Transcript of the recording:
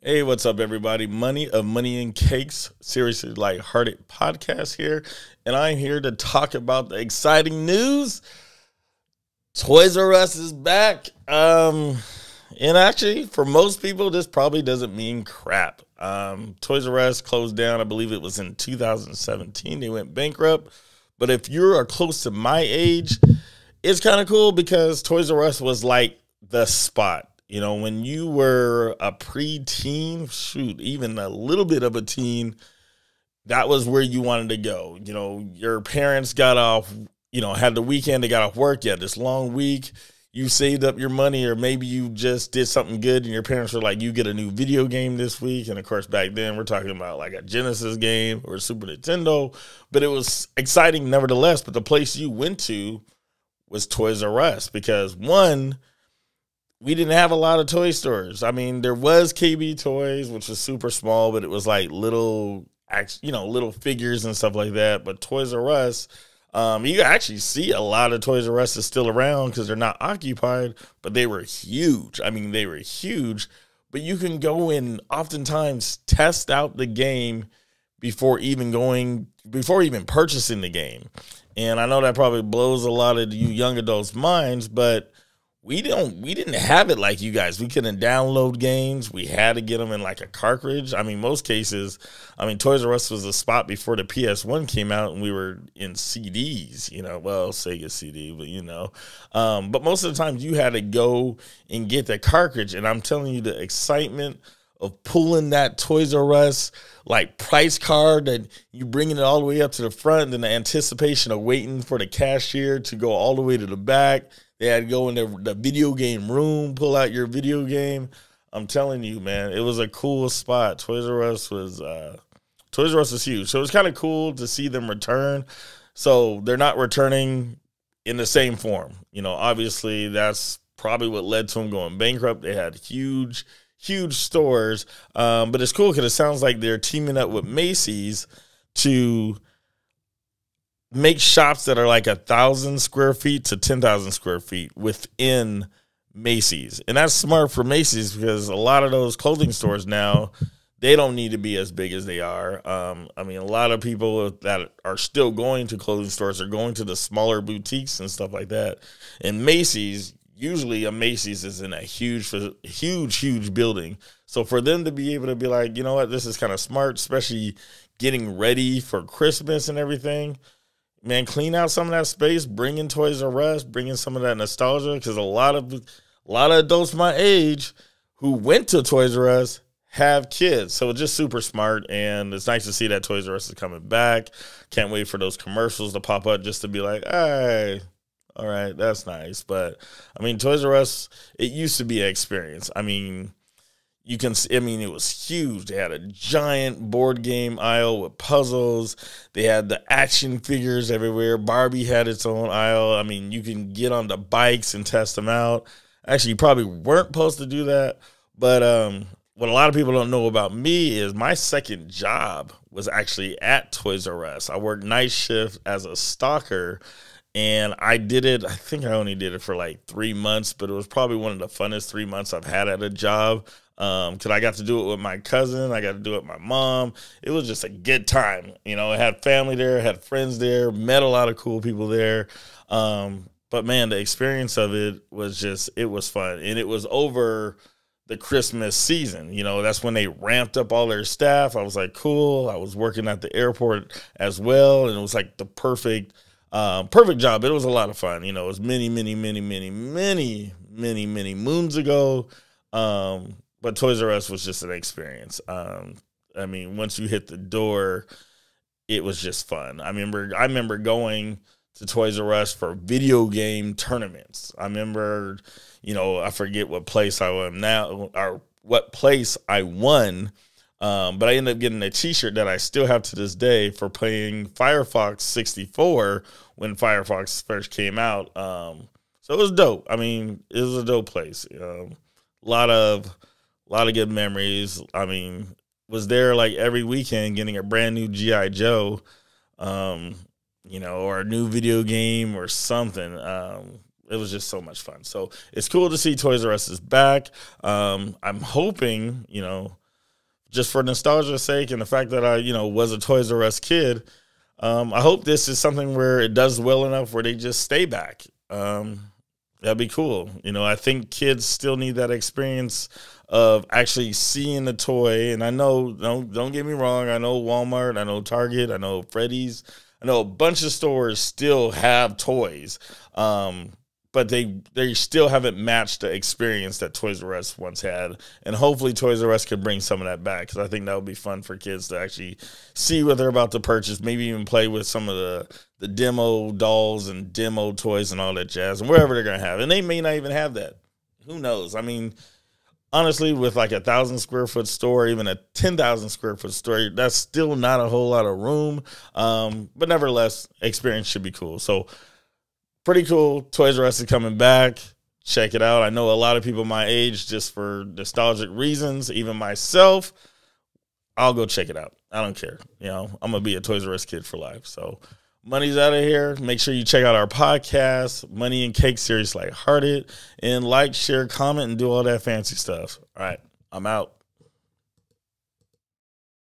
Hey, what's up, everybody? Money of Money and Cakes, seriously lighthearted podcast here, and I'm here to talk about the exciting news. Toys R Us is back. And actually, for most people, this probably doesn't mean crap. Toys R Us closed down, I believe it was in 2017. They went bankrupt. But if you are close to my age, it's kind of cool because Toys R Us was like the spot. You know, when you were a preteen, shoot, even a little bit of a teen, that was where you wanted to go. You know, your parents got off, had the weekend, they got off work, you had this long week, you saved up your money, or maybe you just did something good and your parents were like, you get a new video game this week. And of course, back then we're talking about like a Genesis game or a Super Nintendo, but it was exciting nevertheless. But the place you went to was Toys R Us because, one, we didn't have a lot of toy stores. I mean, there was KB Toys, which was super small, but it was like little figures and stuff like that. But Toys R Us, you actually see a lot of Toys R Us is still around because they're not occupied, but they were huge. I mean, they were huge, but you can go and oftentimes test out the game before even purchasing the game. And I know that probably blows a lot of you young adults' minds, but we didn't have it like you guys. We couldn't download games. We had to get them in like a cartridge. I mean, most cases, Toys R Us was a spot before the PS1 came out and we were in CDs, Sega CD, but but most of the time you had to go and get the cartridge. And I'm telling you, the excitement of pulling that Toys R Us like price card that you bringing it all the way up to the front, and the anticipation of waiting for the cashier to go all the way to the back. They had to go in the video game room, pull out your video game. I'm telling you, man, it was a cool spot. Toys R Us was huge. So it was kind of cool to see them return. So they're not returning in the same form. Obviously that's probably what led to them going bankrupt. They had huge stores. But it's cool because it sounds like they're teaming up with Macy's to make shops that are like 1,000 square feet to 10,000 square feet within Macy's. And that's smart for Macy's because a lot of those clothing stores now, they don't need to be as big as they are. A lot of people that are still going to clothing stores are going to the smaller boutiques and stuff like that. And Macy's, usually a Macy's is in a huge building. So for them to be able to be like, you know what, this is kind of smart, especially getting ready for Christmas and everything. Man, clean out some of that space, bring in Toys R Us, bring in some of that nostalgia, because a lot of adults my age who went to Toys R Us have kids. So it's just super smart, and it's nice to see that Toys R Us is coming back. Can't wait for those commercials to pop up just to be like, hey, all right, that's nice. But, Toys R Us, it used to be an experience. It was huge. They had a giant board game aisle with puzzles. They had the action figures everywhere. Barbie had its own aisle. You can get on the bikes and test them out. Actually, you probably weren't supposed to do that. But what a lot of people don't know about me is my second job was actually at Toys R Us. I worked night shift as a stalker. And I think I only did it for like 3 months, but it was probably one of the funnest 3 months I've had at a job. Because I got to do it with my cousin. I got to do it with my mom. It was just a good time. I had family there, had friends there, met a lot of cool people there. But man, the experience of it was fun. And it was over the Christmas season. That's when they ramped up all their staff. I was like, cool. I was working at the airport as well. And it was like the perfect job. It was a lot of fun. It was many moons ago. But Toys R Us was just an experience. Once you hit the door, it was just fun. I remember going to Toys R Us for video game tournaments. I remember, I forget what place I am now or what place I won. But I ended up getting a T-shirt that I still have to this day for playing Firefox 64 when Firefox first came out. So it was dope. It was a dope place. A lot of good memories. Was there like every weekend getting a brand new G.I. Joe, or a new video game or something. It was just so much fun. So it's cool to see Toys R Us is back. I'm hoping, just for nostalgia's sake and the fact that I, was a Toys R Us kid, I hope this is something where it does well enough where they just stay back. That'd be cool. I think kids still need that experience of actually seeing the toy. And I know, don't get me wrong, I know Walmart, I know Target, I know Freddy's, I know a bunch of stores still have toys. But they still haven't matched the experience that Toys R Us once had. And hopefully Toys R Us could bring some of that back, because I think that would be fun for kids to actually see what they're about to purchase, maybe even play with some of the demo dolls and demo toys and all that jazz and wherever they're going to have. And they may not even have that. Who knows? I mean, honestly, with like 1,000 square foot store, even a 10,000 square foot store, that's still not a whole lot of room. But nevertheless, experience should be cool. So, pretty cool. Toys R Us is coming back. Check it out. I know a lot of people my age, just for nostalgic reasons, even myself, I'll go check it out. I don't care. I'm going to be a Toys R Us kid for life. So, money's out of here. Make sure you check out our podcast, Money and Cake Series Like Hearted, and like, share, comment, and do all that fancy stuff. All right. I'm out.